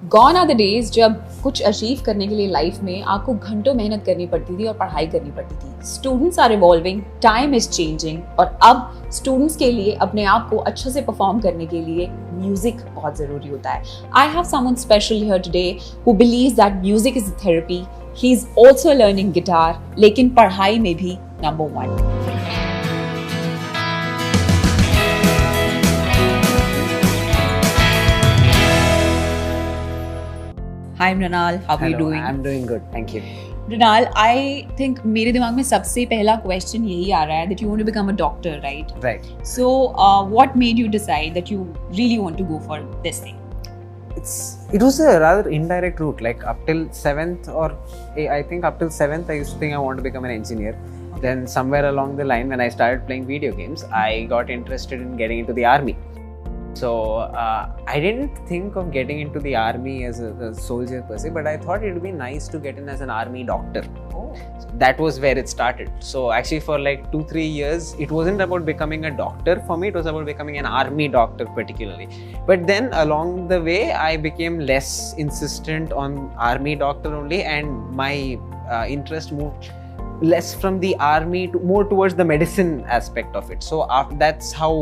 Gone are the days जब कुछ achieve करने के लिए लाइफ में आपको घंटों मेहनत करनी पड़ती थी और पढ़ाई करनी पड़ती थी. Students are evolving, time is changing और अब स्टूडेंट्स के लिए अपने आप को अच्छे से परफॉर्म करने के लिए म्यूजिक बहुत ज़रूरी होता है. I have someone special here today who believes that music is therapy. He is also learning guitar, लेकिन पढ़ाई में भी number 1. Hi Mrinal, how are you doing? I'm doing good, thank you. Mrinal, I think मेरे दिमाग में सबसे पहला question यही आ रहा है that you want to become a doctor, right? Right. So, what made you decide that you really want to go for this thing? It was a rather indirect route. Like up till 7th, or I think up till 7th, I used to think I want to become an engineer. Then somewhere along the line, when I started playing video games, I got interested in getting into the army. So I didn't think of getting into the army as a soldier per se, but I thought it would be nice to get in as an army doctor. Oh. So that was where it started. So actually for like 2-3 years, it wasn't about becoming a doctor for me, it was about becoming an army doctor particularly. But then along the way, I became less insistent on army doctor only, and my interest moved less from the army to more towards the medicine aspect of it. So that's how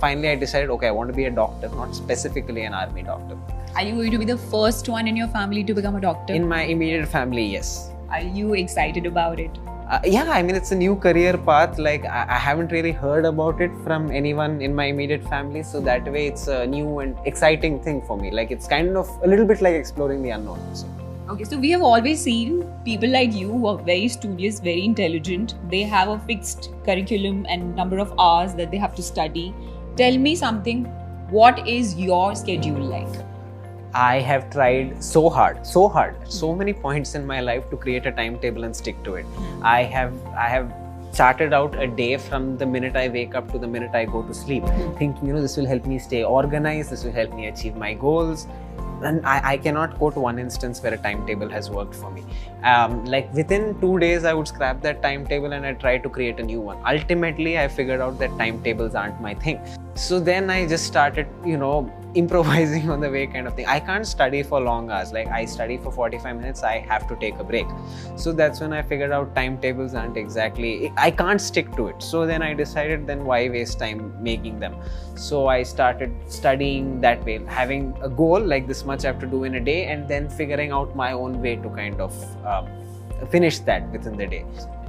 finally I decided, okay, I want to be a doctor, not specifically an army doctor. Are you going to be the first one in your family to become a doctor? In my immediate family, yes. Are you excited about it? Yeah, I mean, it's a new career path. Like, I haven't really heard about it from anyone in my immediate family. So that way, it's a new and exciting thing for me. Like, it's kind of a little bit like exploring the unknown. So. Okay, so we have always seen people like you who are very studious, very intelligent. They have a fixed curriculum and number of hours that they have to study. Tell me something, what is your schedule like? I have tried so hard, so many points in my life to create a timetable and stick to it. I have charted out a day from the minute I wake up to the minute I go to sleep, thinking, this will help me stay organized, this will help me achieve my goals. And I cannot quote one instance where a timetable has worked for me. Like within 2 days, I would scrap that timetable and I try to create a new one. Ultimately, I figured out that timetables aren't my thing. So then I just started, improvising on the way kind of thing. I can't study for long hours. Like I study for 45 minutes, I have to take a break. So that's when I figured out timetables aren't exactly, I can't stick to it. So then I decided, then why waste time making them? So I started studying that way, having a goal like this much I have to do in a day, and then figuring out my own way to kind of finish that within the day.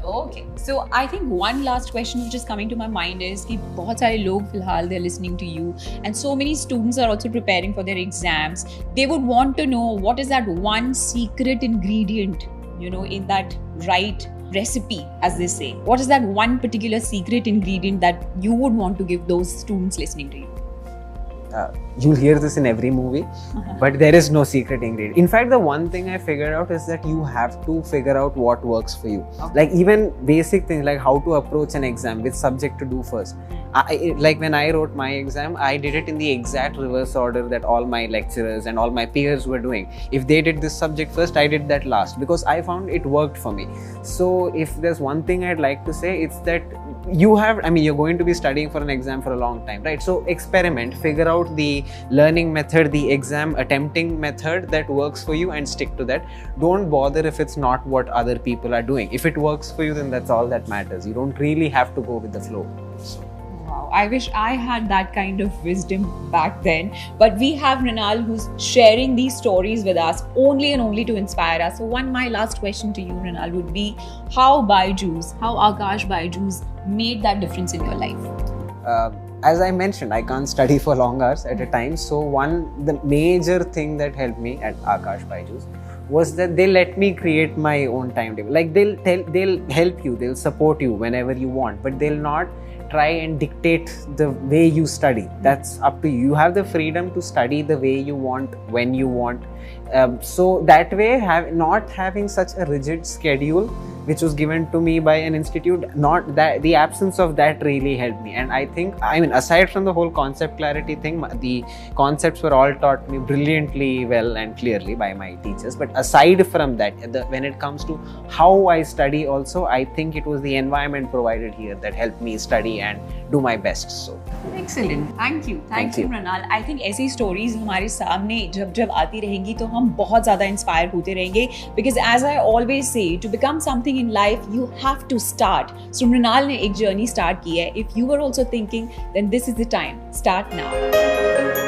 Okay, so I think one last question which is coming to my mind is कि बहुत सारे लोग फिलहाल they're listening to you, and so many students are also preparing for their exams. They would want to know what is that one secret ingredient, in that right recipe, as they say. What is that one particular secret ingredient that you would want to give those students listening to you? You'll hear this in every movie, but there is no secret ingredient. In fact, the one thing I figured out is that you have to figure out what works for you. Okay. Like even basic things like how to approach an exam, which subject to do first. Like when I wrote my exam, I did it in the exact reverse order that all my lecturers and all my peers were doing. If they did this subject first, I did that last, because I found it worked for me. So if there's one thing I'd like to say, it's that you're going to be studying for an exam for a long time, right? So experiment, figure out the learning method, the exam attempting method that works for you, and stick to that. Don't bother if it's not what other people are doing. If it works for you, then that's all that matters. You don't really have to go with the flow. Wow, I wish I had that kind of wisdom back then. But we have Mrinal who's sharing these stories with us only and only to inspire us. So my last question to you, Mrinal, would be how Aakash Byju's made that difference in your life? As I mentioned, I can't study for long hours at a time. So the major thing that helped me at Aakash Byju's was that they let me create my own timetable. Like they'll help you, they'll support you whenever you want, but they'll not try and dictate the way you study. That's up to you. You have the freedom to study the way you want, when you want. So that way, not having such a rigid schedule which was given to me by an institute, not that the absence of that really helped me. And I think, I mean, aside from the whole concept clarity thing, the concepts were all taught me brilliantly well and clearly by my teachers. But aside from that, when it comes to how I study also, I think it was the environment provided here that helped me study and do my best. So excellent, thank you Mrinal. I think ऐसी stories हमारे सामने जब आती रहेंगी तो हम बहुत ज़्यादा इंस्पायर होते रहेंगे, because as I always say, to become something in life you have to start. So Mrinal ने एक जर्नी स्टार्ट की है. If you were also thinking, then this is the time. Start now.